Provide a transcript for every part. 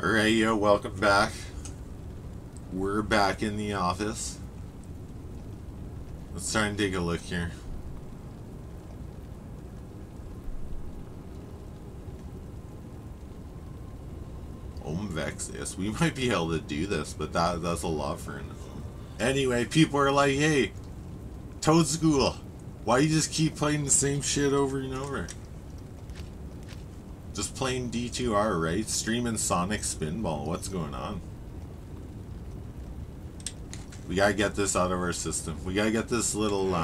Alright, yo, welcome back. We're back in the office. Let's try and take a look here. Vexus. We might be able to do this, but that's a lot for an. Anyway, people are like, hey, Toad School, why you just keep playing the same shit over and over? Just playing D2R, right? Streaming Sonic Spinball. What's going on? We gotta get this out of our system. We gotta get this little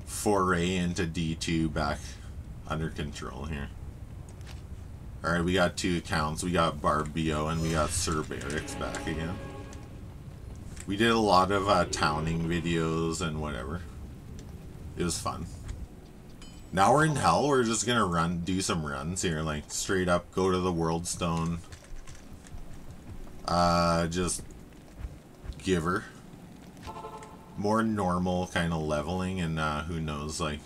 foray into D2 back under control here. Alright, we got two accounts. We got Barbio and we got Cerberix back again. We did a lot of towning videos and whatever. It was fun. Now we're in hell. We're just gonna do some runs here, like straight up go to the World Stone. Just give her more normal kind of leveling, and who knows, like,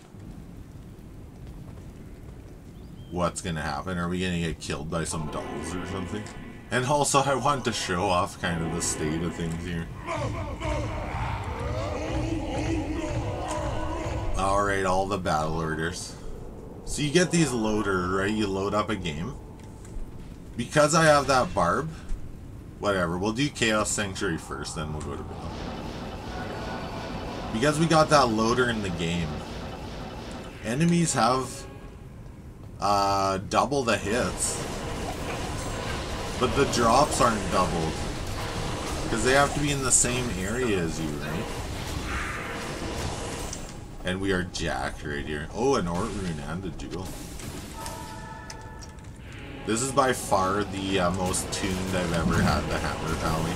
what's gonna happen. Are we gonna get killed by some dolls or something? And also, I want to show off kind of the state of things here. Alright, all the battle orders. So you get these loaders, right? You load up a game. Because I have that barb, whatever, we'll do Chaos Sanctuary first, then we'll go to bed. Because we got that loader in the game, enemies have double the hits, but the drops aren't doubled because they have to be in the same area as you, right? And we are jacked right here. Oh, an Ort Rune and a Jewel. This is by far the most tuned I've ever had the Hammer Valley.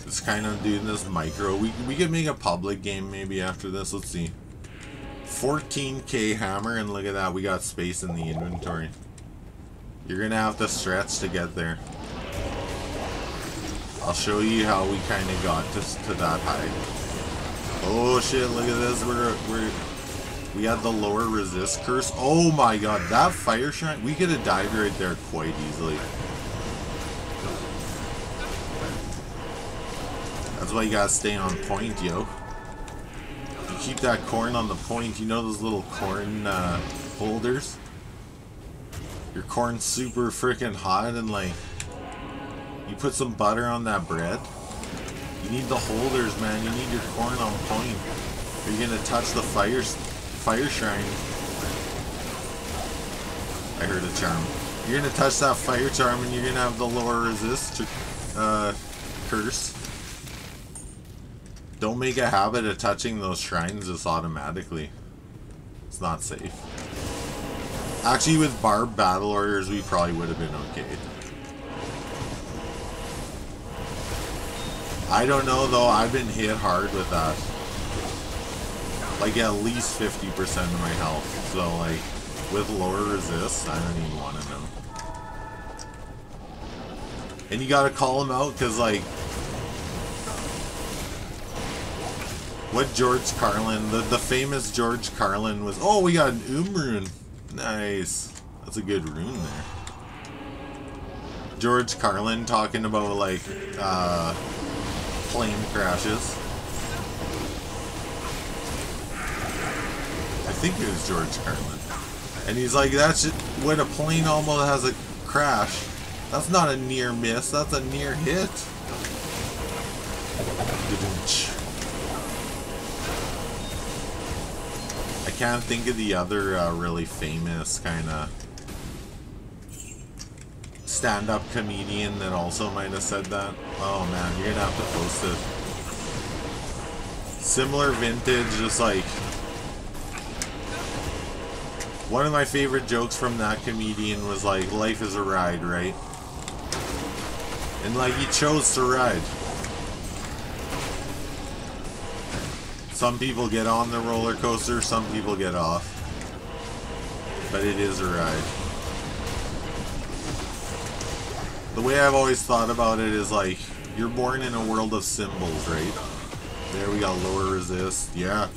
It's kind of doing this micro. We could make a public game maybe after this. Let's see. 14k hammer, and look at that. We got space in the inventory. You're gonna have to stretch to get there. I'll show you how we kind of got to that high. Oh shit! Look at this. We had the lower resist curse. Oh my god, that fire shrine. We could have died right there quite easily. That's why you gotta stay on point, yo. You keep that corn on the point. You know those little corn holders? Your corn's super freaking hot, and like, you put some butter on that bread. You need the holders, man. You need your corn on point. Or you're gonna touch the fire shrine. I heard a charm. You're gonna touch that fire charm, and you're gonna have the lower resist curse. Don't make a habit of touching those shrines just automatically. It's not safe. Actually, with barb battle orders, we probably would have been okay. I don't know though, I've been hit hard with that. Like at least 50% of my health. So like, with lower resist, I don't even want to know. And you gotta call them out, because like, what George Carlin, the famous George Carlin was, oh, we got an rune. Nice. That's a good rune there. George Carlin talking about like, plane crashes. I think it was George Carlin. And he's like, that's when a plane almost has a crash. That's not a near miss, that's a near hit. I can't think of the other really famous kind of stand-up comedian that also might have said that. Oh man, you're gonna have to post it. Similar vintage, just like, one of my favorite jokes from that comedian was like, life is a ride, right? And like, he chose to ride. Some people get on the roller coaster, some people get off. But it is a ride. The way I've always thought about it is like, you're born in a world of symbols, right? There we got lower resist. Yeah.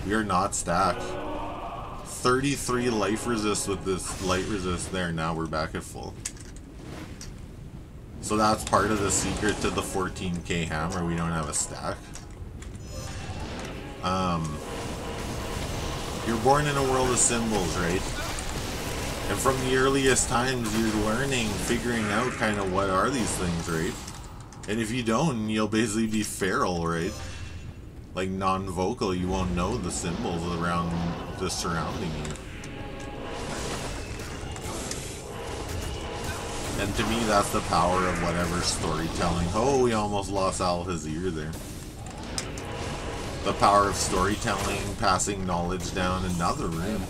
We are not stacked. 33 life resist with this light resist there. Now we're back at full. So that's part of the secret to the 14k hammer. We don't have a stack. You're born in a world of symbols, right? And from the earliest times, you're learning, figuring out kind of what are these things, right? And if you don't, you'll basically be feral, right? Like non-vocal, you won't know the symbols around the surrounding you. And to me, that's the power of whatever storytelling. Oh, we almost lost Al his ear there. The power of storytelling, passing knowledge down another room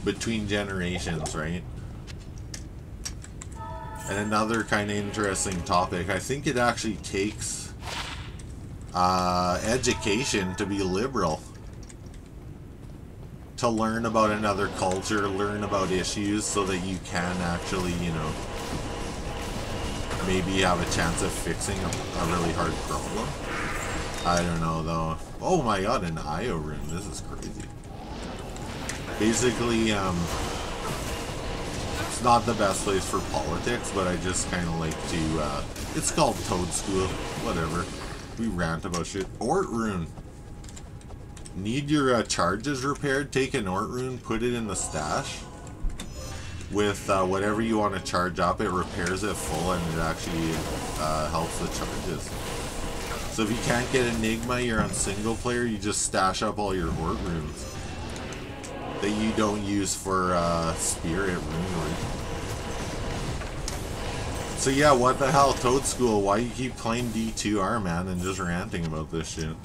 between generations, right? And another kind of interesting topic. I think it actually takes education to be liberal. To learn about another culture, learn about issues so that you can actually, you know, maybe have a chance of fixing a really hard problem. I don't know though. Oh my god, an IO room. This is crazy. Basically, it's not the best place for politics, but I just kind of like to, it's called Toad School. Whatever. We rant about shit. Ort rune. Need your charges repaired? Take an Ort rune, put it in the stash. With whatever you want to charge up, it repairs it full and it actually helps the charges. So if you can't get Enigma, you're on single player, you just stash up all your Ort runes that you don't use for Spirit rune. So yeah, what the hell, Toad School, why you keep playing D2R, man, and just ranting about this shit?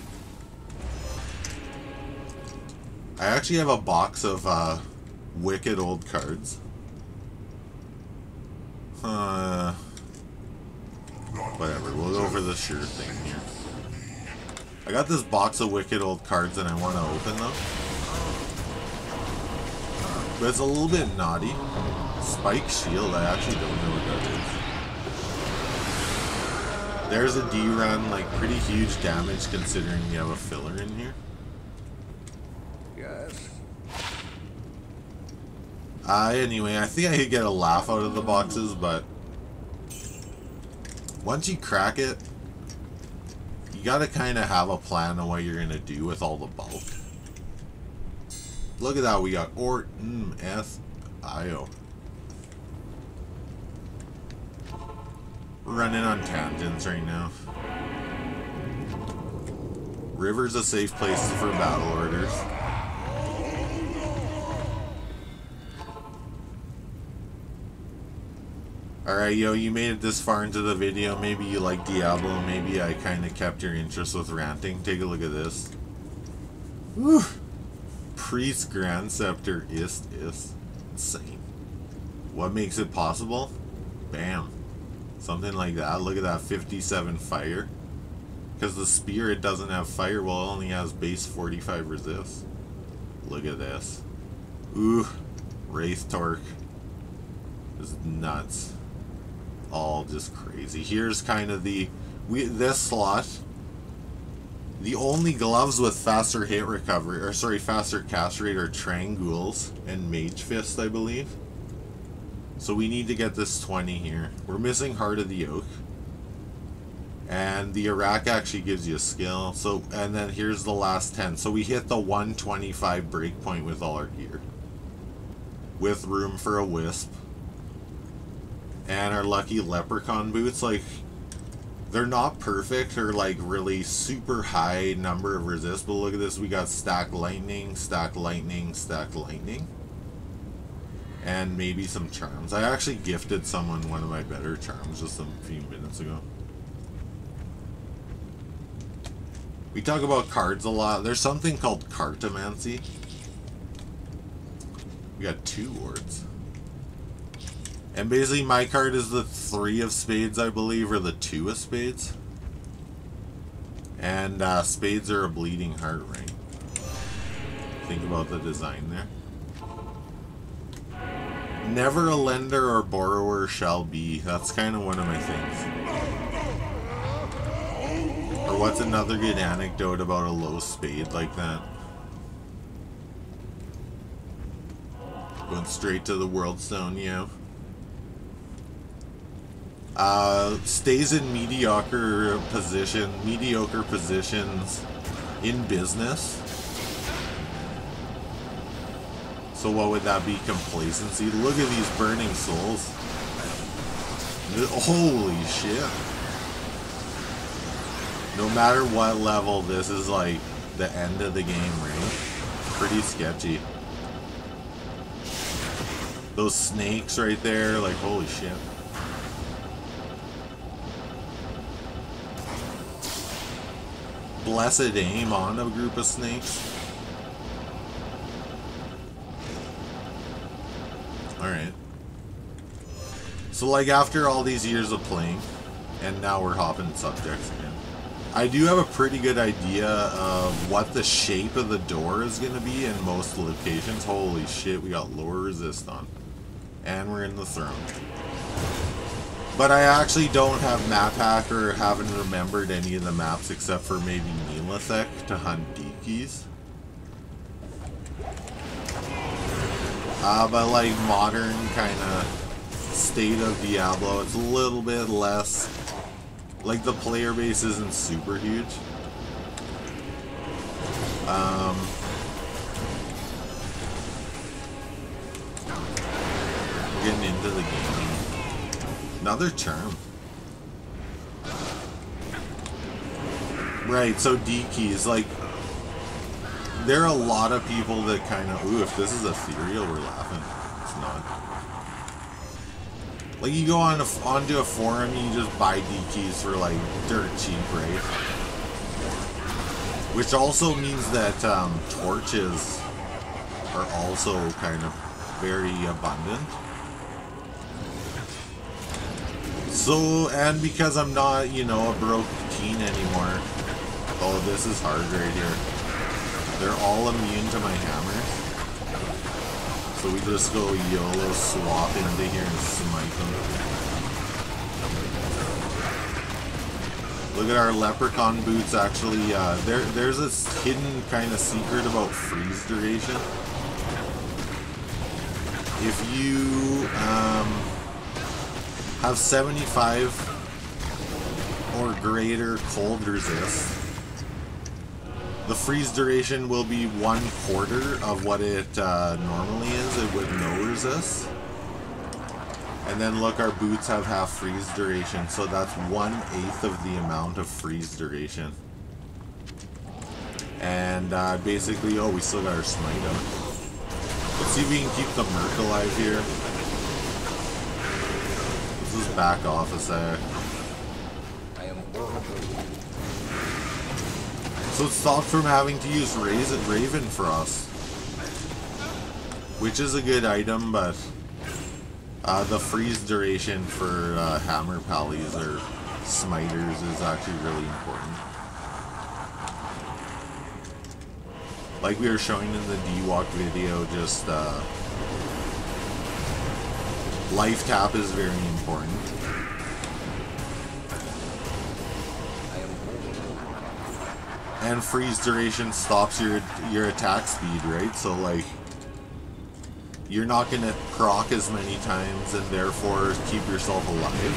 I actually have a box of wicked old cards. Whatever, we'll go for the sure thing here. I got this box of wicked old cards and I want to open them. But it's a little bit naughty. Spike Shield, I actually don't know what that is. There's a D-run, like pretty huge damage considering you have a filler in here. Yes. Anyway, I think I could get a laugh out of the boxes, but once you crack it, you gotta kind of have a plan on what you're gonna do with all the bulk. Look at that, we got Ort, S-I-O. We're running on tangents right now. River's a safe place for battle orders. Alright, yo, you made it this far into the video. Maybe you like Diablo. Maybe I kind of kept your interest with ranting. Take a look at this. Whew. Priest Grand Scepter is insane. What makes it possible? Bam. Something like that. Look at that, 57 fire. Because the Spirit doesn't have fire, well, it only has base 45 resist. Look at this. Ooh. Wraith Torque. Just nuts. All just crazy. Here's kind of this slot. The only gloves with faster hit recovery, or sorry, faster cast rate are Trangules and Mage Fist, I believe. So we need to get this 20 here. We're missing Heart of the Oak. And the Iraq actually gives you a skill. So, and then here's the last 10. So we hit the 125 breakpoint with all our gear. With room for a Wisp. And our lucky Leprechaun boots, like, they're not perfect or like really super high number of resist, but look at this, we got Stack Lightning, Stack Lightning, Stack Lightning. And maybe some charms. I actually gifted someone one of my better charms just a few minutes ago. We talk about cards a lot. There's something called Cartomancy. We got 2 wards. And basically my card is the 3 of spades, I believe, or the 2 of spades. And spades are a bleeding heart, right? Think about the design there. Never a lender or borrower shall be. That's kind of one of my things. Or what's another good anecdote about a low spade like that? Going straight to the World Stone, yeah. Stays in mediocre positions in business. So what would that be? Complacency? Look at these burning souls. Holy shit. No matter what level, this is like the end of the game, right? Pretty sketchy. Those snakes right there, like holy shit. Blessed aim on a group of snakes. Alright. So like after all these years of playing, and now we're hopping subjects again, I do have a pretty good idea of what the shape of the door is going to be in most locations. Holy shit, we got lower resist on. And we're in the throne. But I actually don't have map hack or haven't remembered any of the maps except for maybe Neolithic to hunt dekeys. But like modern kind of state of Diablo, it's a little bit less, like the player base isn't super huge. We're getting into the game. Another charm. Right, so D keys, like, there are a lot of people that kind of, ooh, if this is ethereal, we're laughing. It's not. Like, you go on onto a forum and you just buy D keys for, like, dirt cheap, right? Which also means that torches are also kind of very abundant. So, and because I'm not, you know, a broke teen anymore. Oh, this is hard right here. They're all immune to my hammers. So we just go YOLO swap into here and smite them. Look at our leprechaun boots actually, there's this hidden kind of secret about freeze duration. If you have 75 or greater cold resist, the freeze duration will be 1/4 of what it normally is with no resist. And then look, our boots have half freeze duration, so that's 1/8 of the amount of freeze duration. And basically, oh, we still got our smite up. Let's see if we can keep the Merc alive here. Let's just back off a sec. So it's stopped from having to use Raven Frost, which is a good item, but the freeze duration for hammer pallies or smiters is actually really important. Like we were showing in the D-Walk video, just life tap is very important. And freeze duration stops your attack speed, right? So like, you're not gonna proc as many times and therefore keep yourself alive.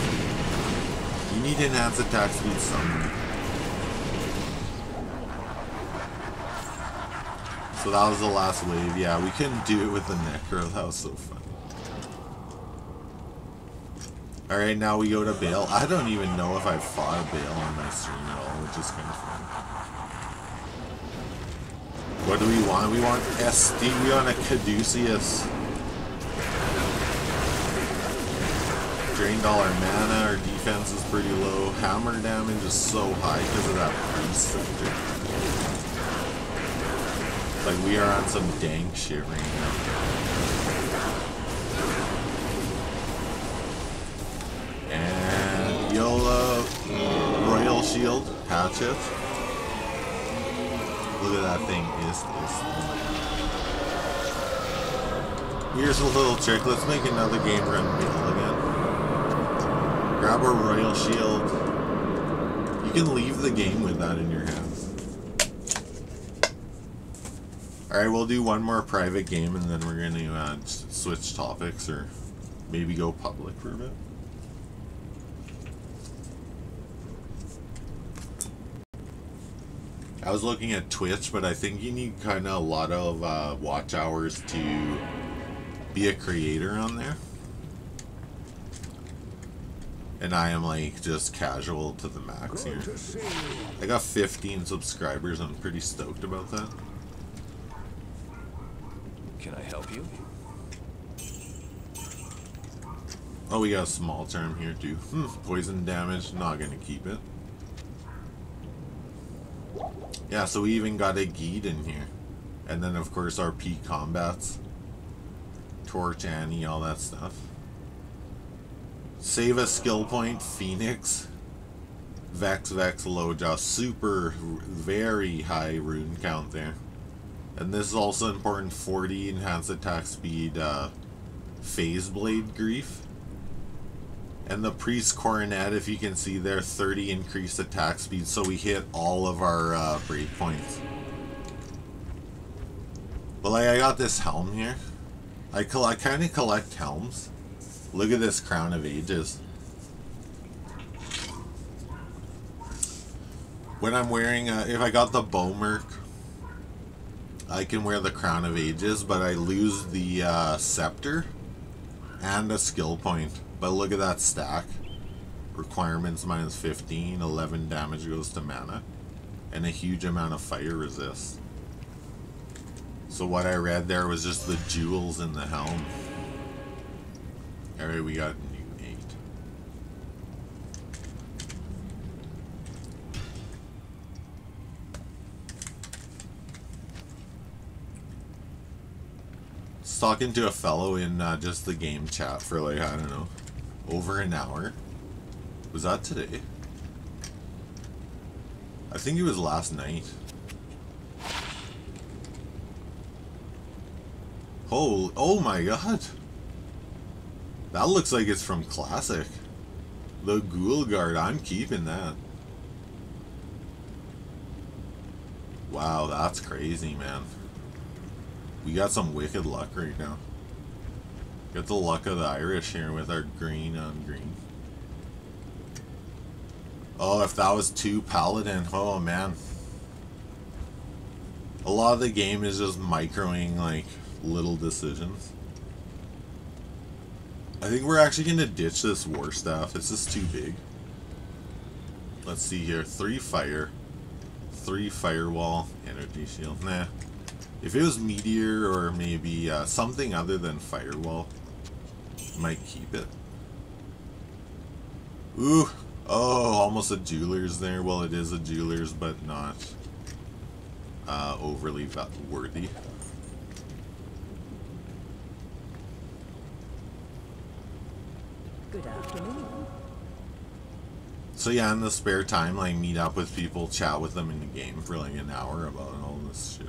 You need enhanced attack speed somewhere. So that was the last wave. Yeah, we couldn't do it with the Necro. That was so fun. Alright, now we go to Bale. I don't even know if I've fought a Bale on my stream at all, which is kind of fun. What do we want? We want SD, we want a Caduceus. Drained all our mana, our defense is pretty low. Hammer damage is so high because of that priest sector. Like, we are on some dank shit right now. And YOLO, Royal Shield, Hatchet. Look at that thing. Here's a little trick. Let's make another game run Bill again. Grab a Royal Shield. You can leave the game with that in your hands. Alright, we'll do one more private game and then we're going to switch topics or maybe go public for a bit. I was looking at Twitch, but I think you need kind of a lot of watch hours to be a creator on there. And I am like just casual to the max here. I got 15 subscribers. I'm pretty stoked about that. Can I help you? Oh, we got a small term here too. Poison damage, not gonna keep it. Yeah, so we even got a Geed in here. And then of course our P combats. Torch, Annie, all that stuff. Save a skill point, Phoenix. Vex, Loja. Super, very high rune count there. And this is also important, 40 enhanced attack speed, Phase Blade Grief. And the Priest Coronet, if you can see there, 30 increased attack speed, so we hit all of our breakpoints. But like, I got this helm here. I kind of collect helms. Look at this Crown of Ages. When I'm wearing, if I got the Bowmerk, I can wear the Crown of Ages, but I lose the Scepter and a skill point. But look at that stack. Requirements minus 15, 11 damage goes to mana, and a huge amount of fire resist. So what I read there was just the jewels in the helm. Alright, we got new 8. I was talking to a fellow in just the game chat for like, I don't know, over an hour. Was that today? I think it was last night. Oh my god. That looks like it's from Classic. The Ghoul Guard, I'm keeping that. Wow, that's crazy, man. We got some wicked luck right now. Got the luck of the Irish here with our green on green. Oh, if that was 2 Paladin, oh man. A lot of the game is just microing like little decisions. I think we're actually going to ditch this War Staff. It's just too big. Let's see here. 3 fire. 3 firewall. Energy shield. Nah. If it was Meteor or maybe something other than firewall, might keep it. Ooh. Oh, almost a Jeweler's there. Well, it is a Jeweler's, but not overly worthy. Good afternoon. So yeah, in the spare time, like, meet up with people, chat with them in the game for like an hour about all this shit.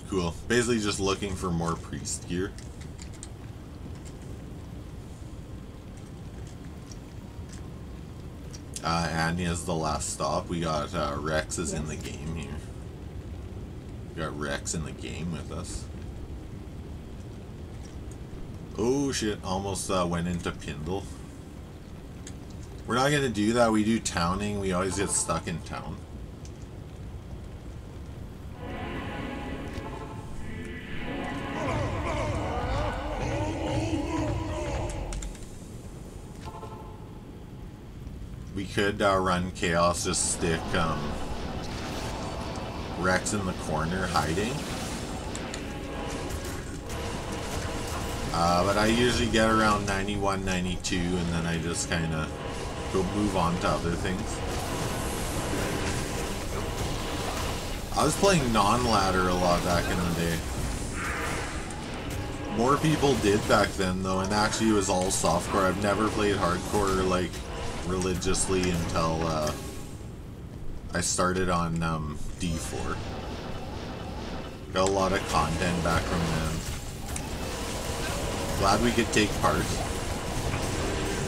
Cool. Basically just looking for more priest gear. Anya's the last stop. We got Rex is in the game here. We got Rex in the game with us. Oh shit, almost went into Pindle. We're not gonna do that. We do towning. We always get stuck in town. We could run Chaos, just stick Rex in the corner hiding. But I usually get around 91, 92, and then I just kind of go move on to other things. I was playing non-ladder a lot back in the day. More people did back then though, and actually it was all softcore. I've never played hardcore like religiously until I started on D4. Got a lot of content back from then. Glad we could take part.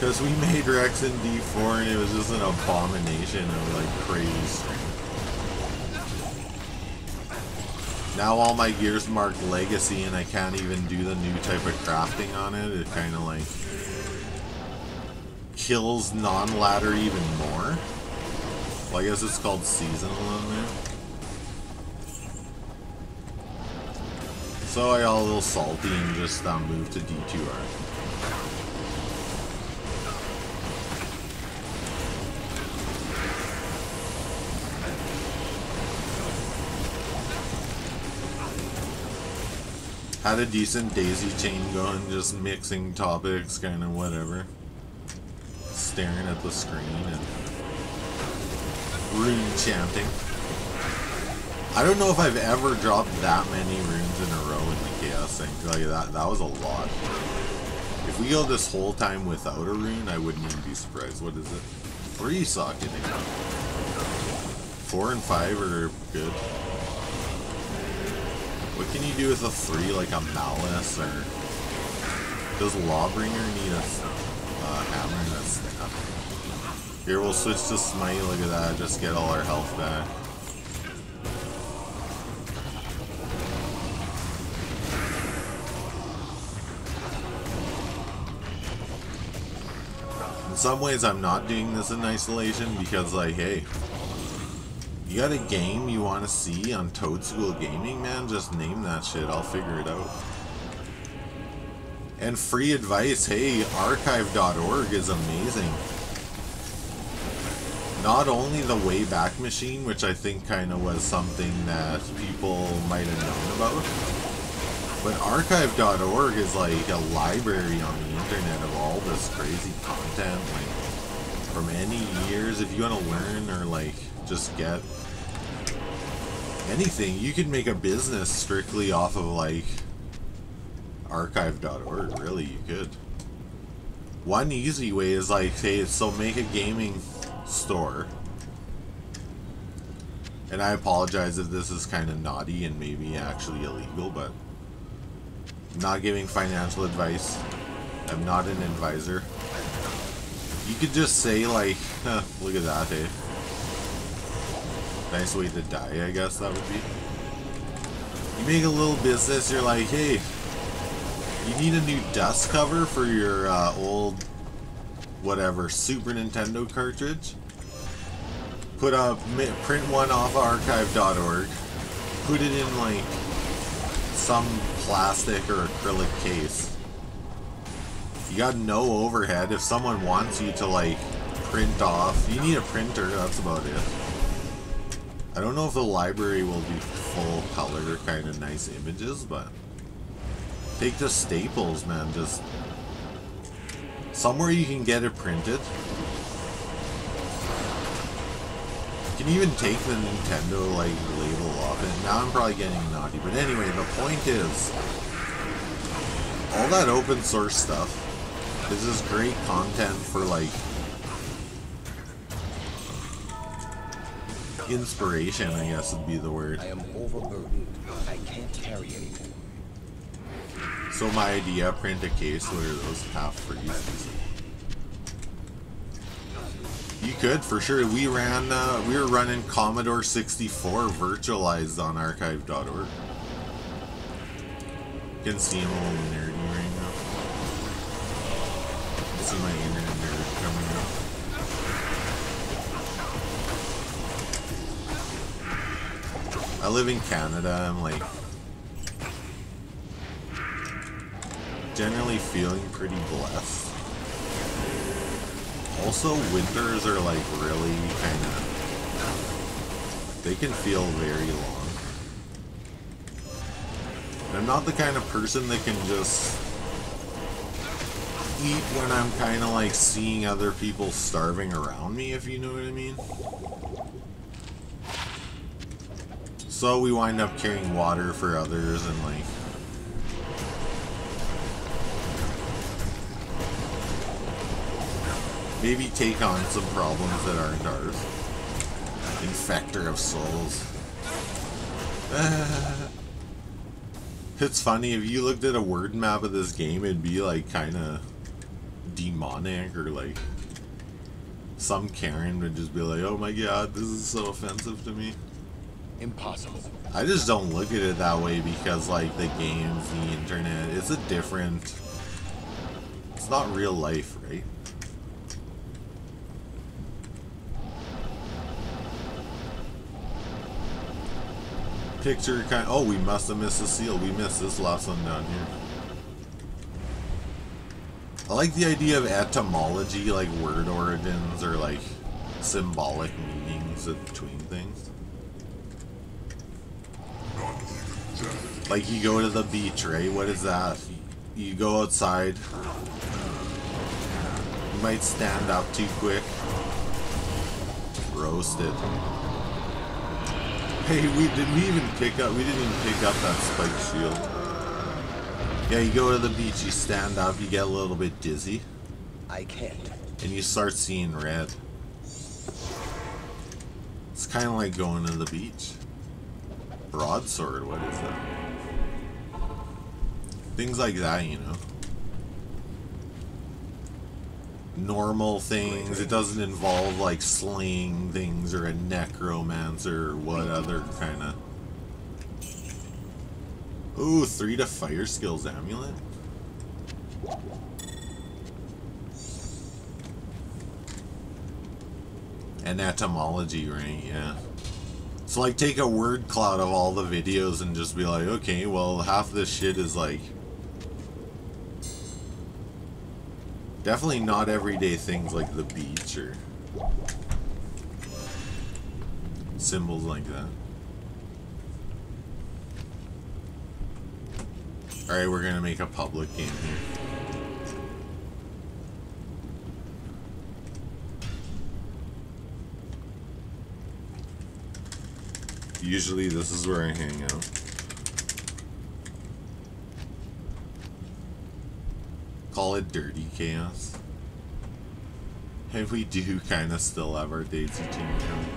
Because we made Rex in D4 and it was just an abomination of like crazy strength. Now all my gear's marked Legacy and I can't even do the new type of crafting on it. It kind of like kills non-ladder even more. Well, I guess it's called seasonal in there. So I got a little salty and just moved to D2R. Had a decent daisy chain going, just mixing topics, kind of whatever. Staring at the screen and rune chanting. I don't know if I've ever dropped that many runes in a row in the chaos thing. Like that was a lot. If we go this whole time without a rune, I wouldn't even be surprised. What is it? 3 socketing. 4 and 5 are good. What can you do with a 3, like a Malice, or does Lawbringer need a hammer and a staff? Here, we'll switch to Smite, look at that, just get all our health back. In some ways, I'm not doing this in isolation because, like, hey, you got a game you want to see on Toad School Gaming, man? Just name that shit. I'll figure it out. And free advice, hey, archive.org is amazing. Not only the Wayback Machine, which I think kind of was something that people might have known about, but archive.org is like a library on the internet of all this crazy content, like from any years. If you want to learn or like just get anything, you could make a business strictly off of like archive.org. Really, you could. One easy way is like, hey, so make a gaming store. And I apologize if this is kind of naughty and maybe actually illegal, but I'm not giving financial advice. I'm not an advisor. You could just say like, huh, look at that, hey. Nice way to die, I guess that would be. You make a little business, you're like, hey, you need a new dust cover for your old, whatever, Super Nintendo cartridge? Print one off archive.org, put it in like some plastic or acrylic case. You got no overhead. If someone wants you to like print off, you need a printer, that's about it. I don't know if the library will do full color kind of nice images, but take the Staples, man, just somewhere you can get it printed. You can even take the Nintendo like label off it. Now I'm probably getting naughty, but anyway, the point is all that open source stuff is just great content for like inspiration, I guess would be the word. I am overburdened. I can't carry anything. So my idea, print a case. What are those? Half freeze. You could for sure. We were running Commodore 64 virtualized on archive.org. You can see I'm a little nerdy right now. See my inner nerd coming out. I live in Canada. I'm like generally feeling pretty blessed. Also, winters are like really kind of, they can feel very long. And I'm not the kind of person that can just eat when I'm kind of like seeing other people starving around me, if you know what I mean. So we wind up carrying water for others and like maybe take on some problems that aren't ours. Infector of souls. It's funny, if you looked at a word map of this game, it'd be like kind of demonic or like some Karen would just be like, oh my god, this is so offensive to me. Impossible. I just don't look at it that way because like the games, the internet, it's a different, it's not real life, right? Picture kind of, oh, we must have missed a seal. We missed this last one down here. I like the idea of etymology, like word origins or like symbolic meanings between things. Like you go to the beach, right? What is that? You go outside. You might stand up too quick. Roasted. Hey, we didn't even pick up that spike shield. Yeah, you go to the beach, you stand up, you get a little bit dizzy. I can't. And you start seeing red. It's kind of like going to the beach. Broadsword, what is that? Things like that, you know. Normal things. It doesn't involve like slaying things or a necromancer or what other kind of. Ooh, 3 to fire skills amulet. And etymology, right? Yeah. So like take a word cloud of all the videos and just be like, okay, well half this shit is like definitely not everyday things like the beach or symbols like that. Alright, we're gonna make a public game here. Usually this is where I hang out. Call it Dirty Chaos. And we do kind of still have our Daisy team count.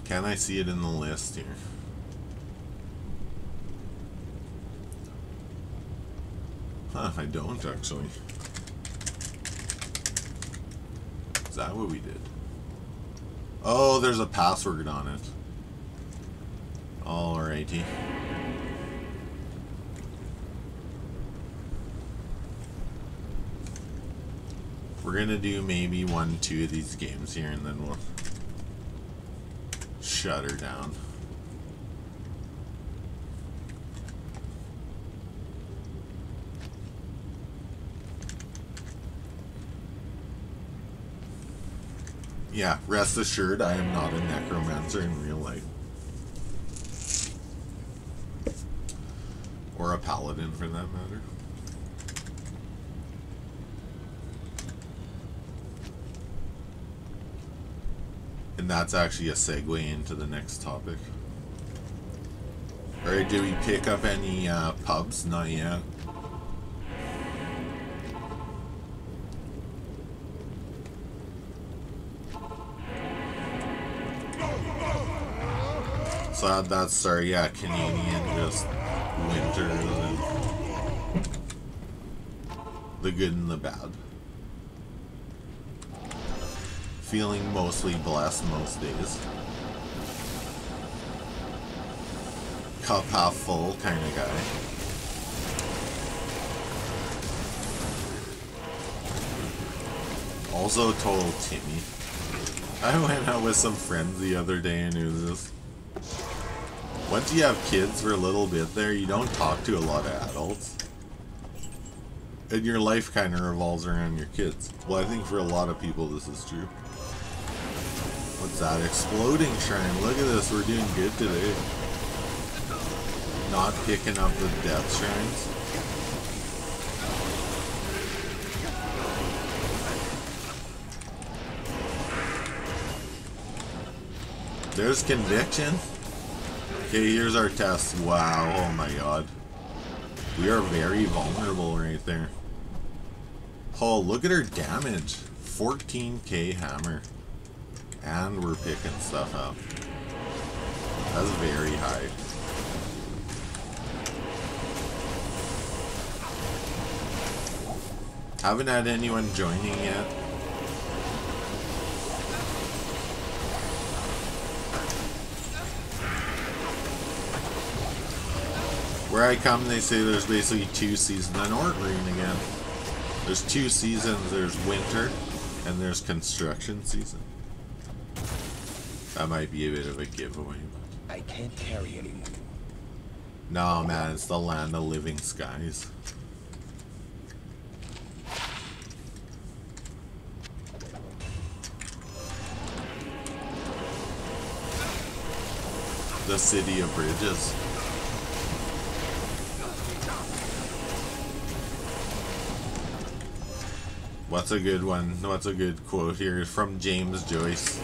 Can I see it in the list here? Huh, I don't actually. Is that what we did? Oh, there's a password on it. Alrighty. We're gonna do maybe 1-2 of these games here and then we'll shut her down. Yeah, rest assured I am not a necromancer in real life. Or a paladin for that matter. And that's actually a segue into the next topic. Alright, did we pick up any pubs? Not yet. So how'd that start? Yeah, Canadian, just winter, the good and the bad. Feeling mostly blessed most days. Cup half full kind of guy. Also total Timmy. I went out with some friends the other day and it was just... Once you have kids for a little bit there, you don't talk to a lot of adults. And your life kind of revolves around your kids. Well, I think for a lot of people this is true. What's that? Exploding shrine. Look at this, we're doing good today. Not picking up the death shrines. There's conviction. Okay, here's our test. Wow, oh my god. We are very vulnerable right there. Oh, look at our damage. 14k hammer. And we're picking stuff up. That's very high. Haven't had anyone joining yet. Where I come, they say there's basically 2 seasons. I know we're green again. There's 2 seasons. There's winter, and there's construction season. That might be a bit of a giveaway. But... I can't carry anymore. No, man, it's the land of living skies. The city of bridges. What's a good one? What's a good quote here? From James Joyce.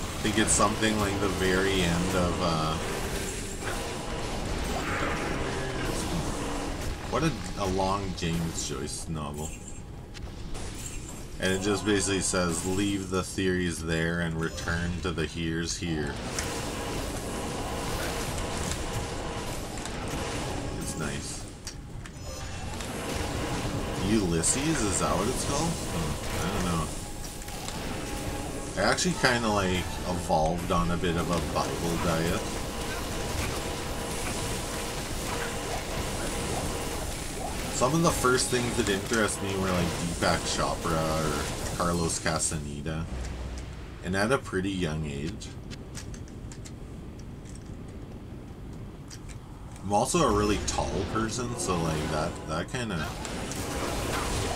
I think it's something like the very end of, what a long James Joyce novel. And it just basically says, leave the theories there and return to the here's here. It's nice. Ulysses, is that what it's called? I don't know. I actually kind of like evolved on a bit of a Bible diet. Some of the first things that interest me were like Deepak Chopra or Carlos Castaneda, and at a pretty young age. I'm also a really tall person, so like that kind of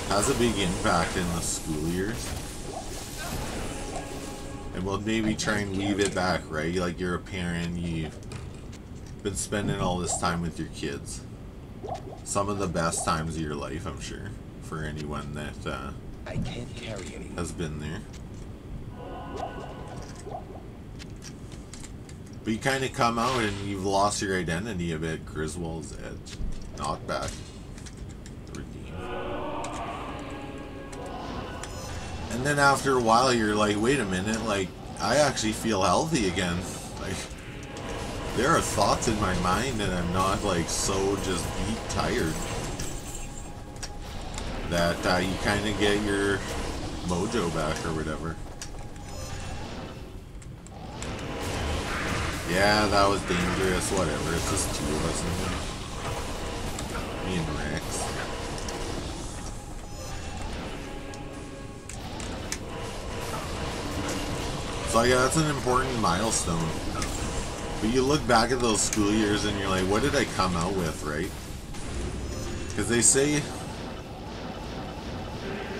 has a big impact in the school years. And we'll maybe try and weave it back, right? Like you're a parent, you've been spending all this time with your kids. Some of the best times of your life, I'm sure, for anyone that I can't carry anymore. Has been there. But you kind of come out and you've lost your identity a bit. Griswold's Edge. Knockback. Redeem. And then after a while you're like, wait a minute, like, I actually feel healthy again. Like, there are thoughts in my mind and I'm not like so just beat tired. That you kind of get your mojo back or whatever. Yeah, that was dangerous, whatever. It's just 2 of us in here. Me and Rex. So yeah, that's an important milestone. But you look back at those school years and you're like, what did I come out with, right? Because they say...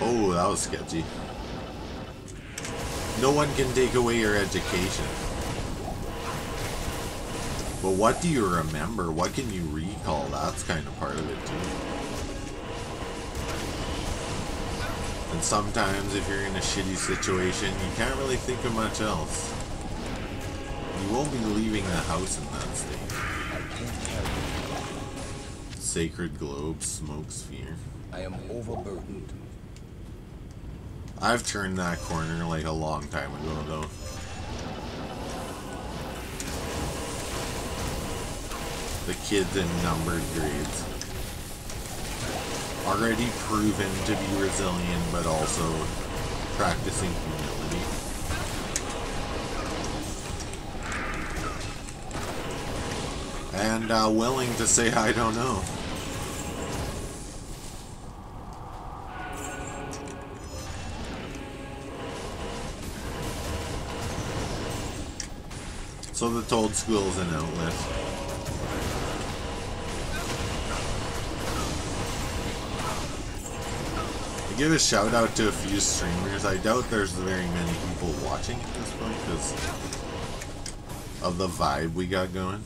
Oh, that was sketchy. No one can take away your education. But what do you remember? What can you recall? That's kind of part of it too. And sometimes if you're in a shitty situation, you can't really think of much else. You won't be leaving the house in that state. I can't carry it. Sacred Globe, Smoke Sphere. I am overburdened. I've turned that corner like a long time ago though. The kids in numbered grades. Already proven to be resilient, but also practicing humility. And willing to say, I don't know. So the Told School is an outlet. I give a shout out to a few streamers. I doubt there's very many people watching at this point because of the vibe we got going.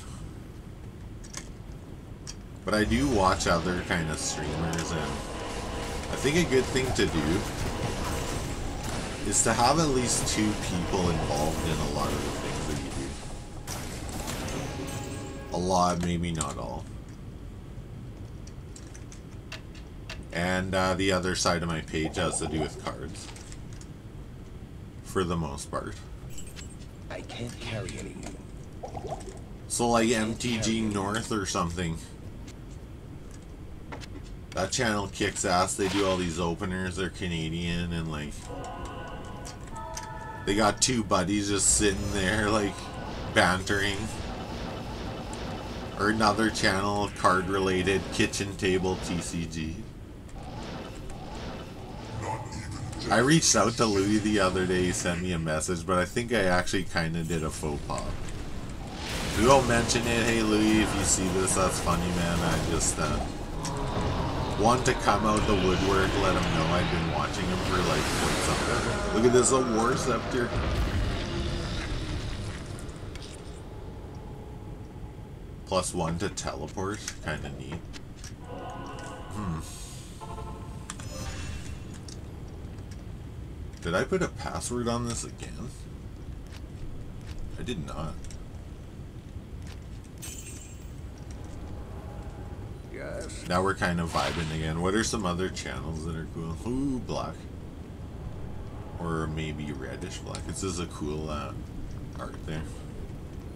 But I do watch other kind of streamers, and I think a good thing to do is to have at least 2 people involved in a lot of the things that you do. A lot, maybe not all. And the other side of my page has to do with cards. For the most part. I can't carry anymore. So like MTG North or something. That channel kicks ass. They do all these openers. They're Canadian and like they got two buddies just sitting there like bantering. Or another channel, card related, kitchen table TCG. I reached out to Louis the other day. He sent me a message, but I think I actually kind of did a faux pas. We won't mention it. Hey Louis, if you see this, that's funny, man. I just want to come out the woodwork, let him know I've been watching him for like something. Look at this, a War Scepter. +1 to teleport, kind of neat. Did I put a password on this again? I did not. Yes. Now we're kind of vibing again. What are some other channels that are cool? Ooh, black. Or maybe reddish black. This is a cool art there.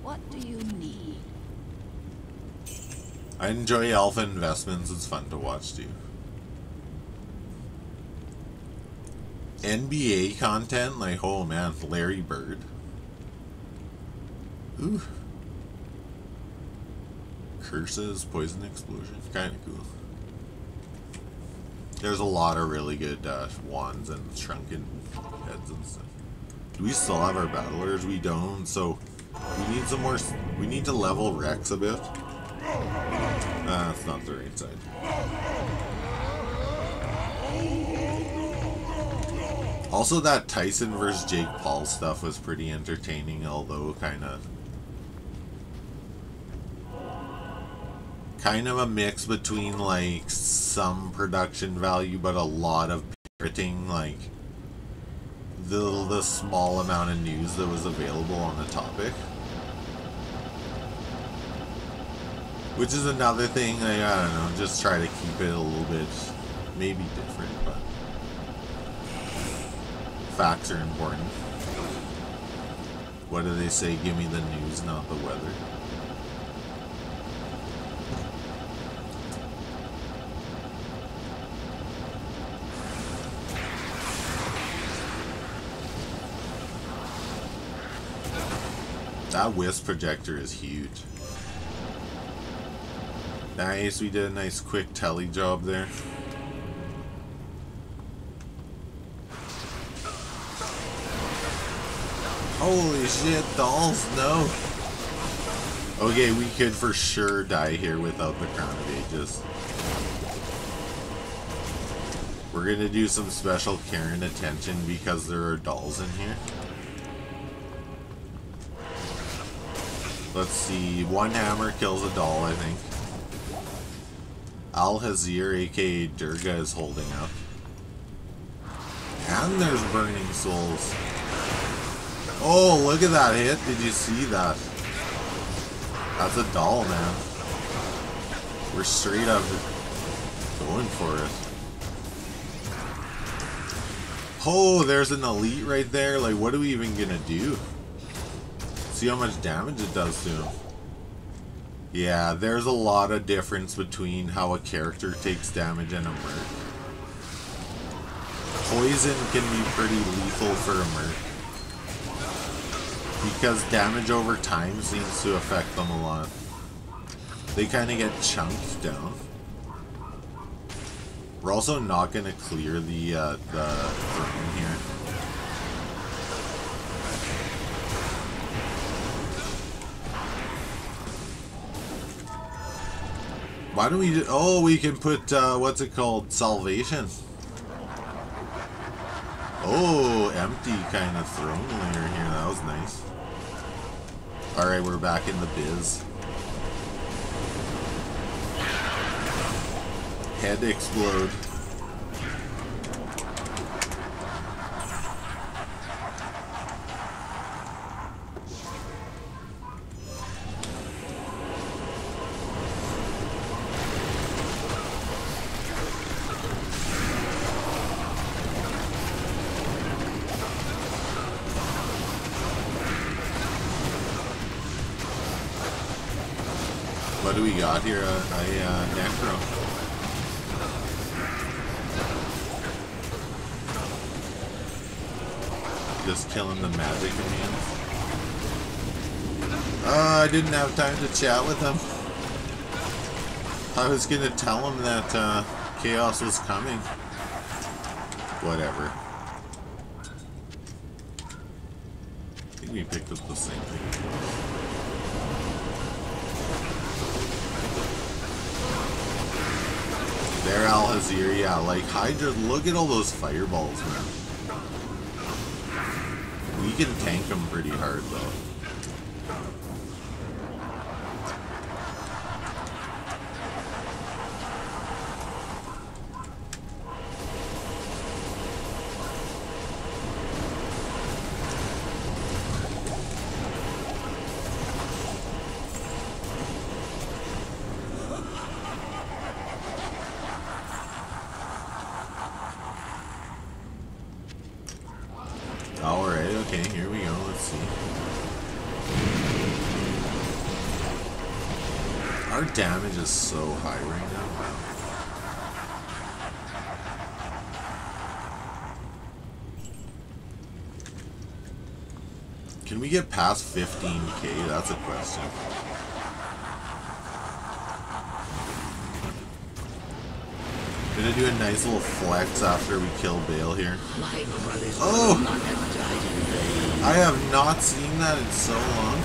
What do you need? I enjoy Alpha Investments. It's fun to watch too. NBA content, like, oh man, Larry Bird. Ooh. Curses, Poison Explosion, kind of cool. There's a lot of really good wands and shrunken heads and stuff. Do we still have our battlers? We don't, so we need some more. We need to level Rex a bit. That's not the right side. Also, that Tyson versus Jake Paul stuff was pretty entertaining, although kind of a mix between like some production value, but a lot of parroting, like the small amount of news that was available on the topic. Which is another thing, like, I don't know, just try to keep it a little bit, maybe different, but facts are important. What do they say? Give me the news, not the weather. That Wisp projector is huge. Nice, we did a nice quick telly job there. Holy shit, dolls, no. Okay, we could for sure die here without the Crown of Ages. We're gonna do some special care and attention because there are dolls in here. Let's see, one hammer kills a doll, I think. Al-Hazir, aka Durga, is holding up. And there's Burning Souls. Oh, look at that hit. Did you see that? That's a doll, man. We're straight up going for it. Oh, there's an elite right there. Like, what are we even gonna do? See how much damage it does to him. Yeah, there's a lot of difference between how a character takes damage and a merc. Poison can be pretty lethal for a merc, because damage over time seems to affect them a lot. They kind of get chunked down. We're also not going to clear the throne here. Why don't we oh, we can put, what's it called? Salvation. Oh, empty kind of throne layer here. That was nice. Alright, we're back in the biz. Head explode. What do we got here? A Necro. Just killing the magic commands. I didn't have time to chat with him. I was gonna tell him that chaos was coming. Whatever. I think we picked up the same thing. There, Al-Hazir, yeah, like Hydra, look at all those fireballs, man. We can tank them pretty hard, though. Alright, okay, here we go, let's see. Our damage is so high right now. Can we get past 15k? That's a question. Gonna do a nice little flex after we kill Bale here. Oh! I have not seen that in so long.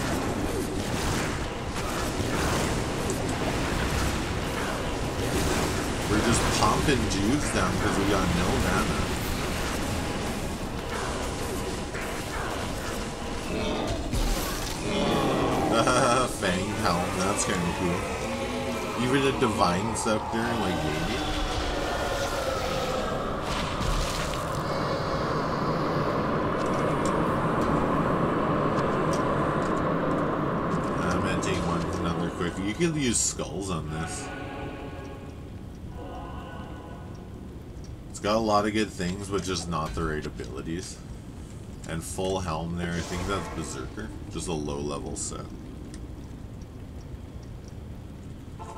We're just pumping juice down because we got no mana. Fang Helm, that's kind of cool. Even a Divine Scepter, like maybe. I'm gonna take another quick. You could use skulls on this. It's got a lot of good things, but just not the right abilities. And full helm there, I think that's Berserker. Just a low level set.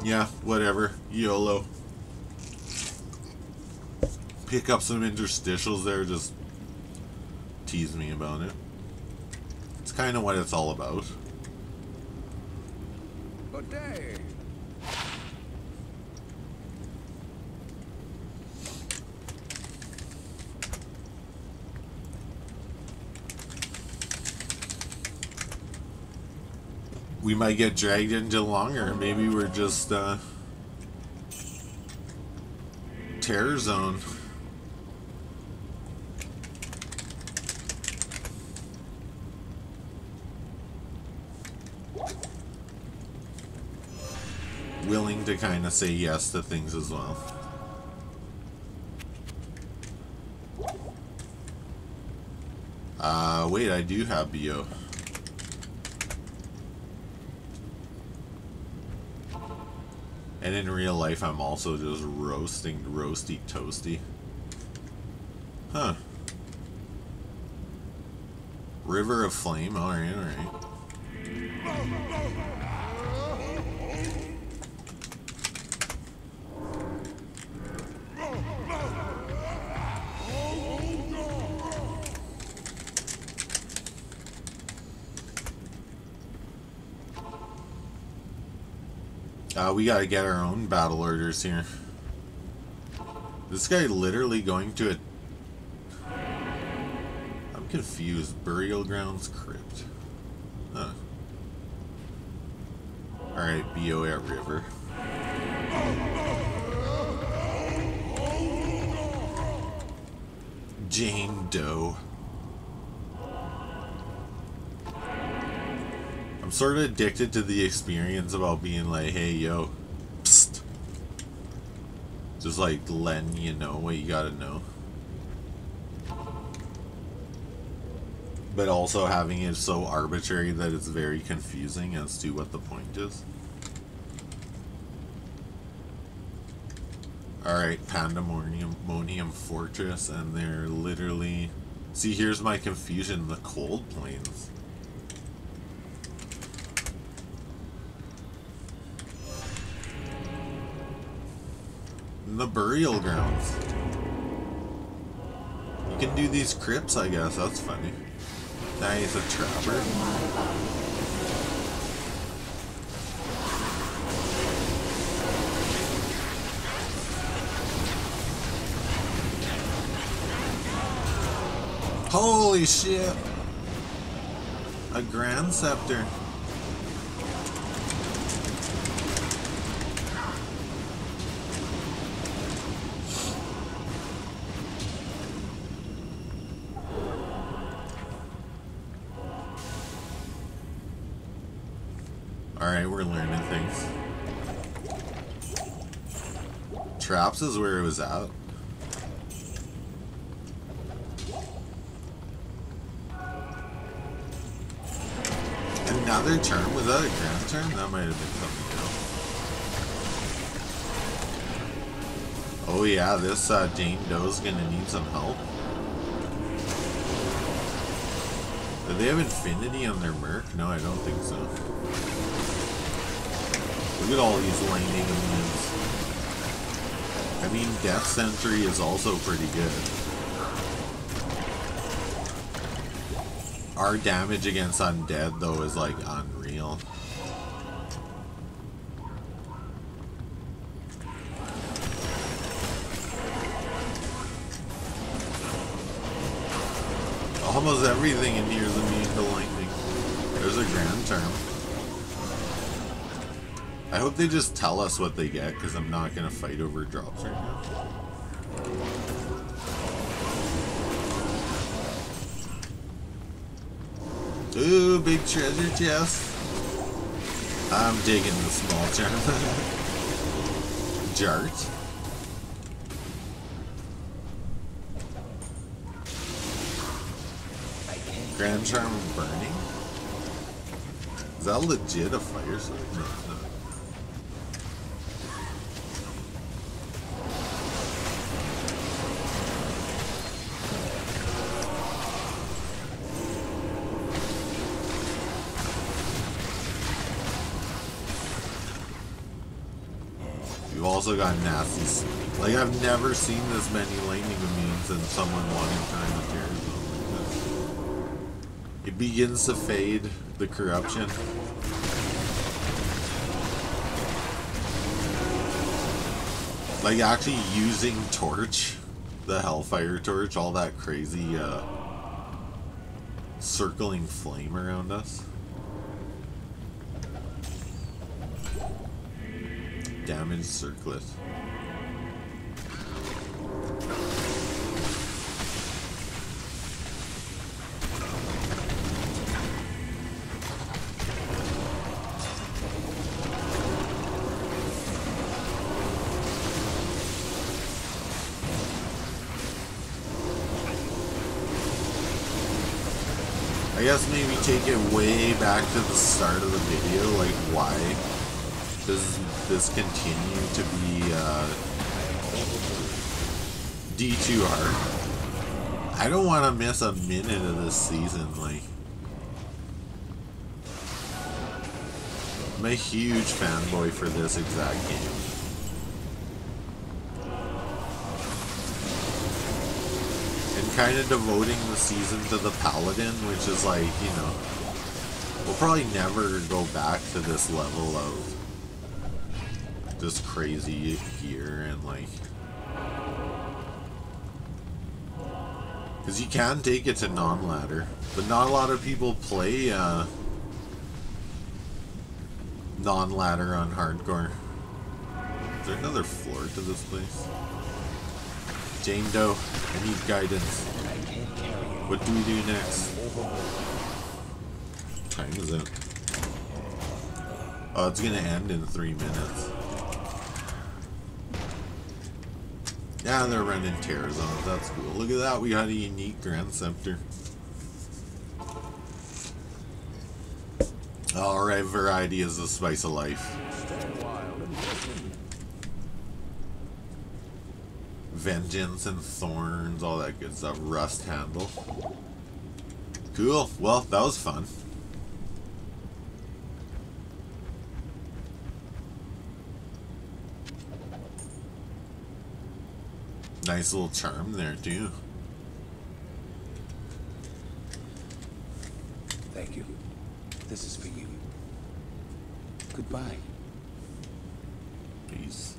Yeah, whatever. YOLO. Pick up some interstitials there, just tease me about it. It's kind of what it's all about. Good day. We might get dragged into longer. Maybe we're just terror zone. Willing to kind of say yes to things as well. Wait, I do have BO. And in real life, I'm also just roasting roasty toasty. Huh. River of Flame, alright, alright. We gotta get our own battle orders here. This guy literally going to a... I'm confused. Burial Grounds Crypt. Huh. Alright, BO at River. Jane Doe. I'm sort of addicted to the experience about being like, hey, yo, psst. Just like letting you know what you gotta know. But also having it so arbitrary that it's very confusing as to what the point is. Alright, Pandemonium Fortress, and they're literally... See, here's my confusion, the Cold Plains. the burial grounds. You can do these crypts, I guess. That's funny. Nice, a trapper. Holy shit! A Grand Scepter. Alright, we're learning things. Traps is where it was at. Another term? Was that a grand term? That might have been something else. Oh yeah, this Jane Doe's gonna need some help. Do they have Infinity on their Merc? No, I don't think so. Look at all these lightning immunes. I mean, Death Sentry is also pretty good. Our damage against undead, though, is like unreal. Almost everything in here is immune to lightning. There's a grand term. I hope they just tell us what they get, because I'm not going to fight over drops right now. Ooh, big treasure chest. I'm digging the small charm. Jart. Grand Charm of Burning? Is that legit a fire sword? No, it's not. We've also got nasty. Like, I've never seen this many lightning immunes and someone wanting time to tear them like this. It begins to fade the corruption. Like, actually using Torch, the Hellfire Torch, all that crazy circling flame around us. Damage circlet. I guess maybe take it way back to the start of the video, like why does this continue to be D2 hard? I don't want to miss a minute of this season. Like, I'm a huge fanboy for this exact game. And kind of devoting the season to the Paladin, which is like, you know, we'll probably never go back to this level of this crazy gear and like, because you can take it to non-ladder, but not a lot of people play non-ladder on hardcore. Is there another floor to this place? Jane Doe, I need guidance. What do we do next? What time is it? Oh, it's gonna end in 3 minutes. Yeah, they're running tears on it. That's cool. Look at that. We got a unique Grand Scepter. Alright, variety is the spice of life. Vengeance and thorns, all that good stuff. Rust handle. Cool. Well, that was fun. Nice little charm there, too. Thank you. This is for you. Goodbye. Peace.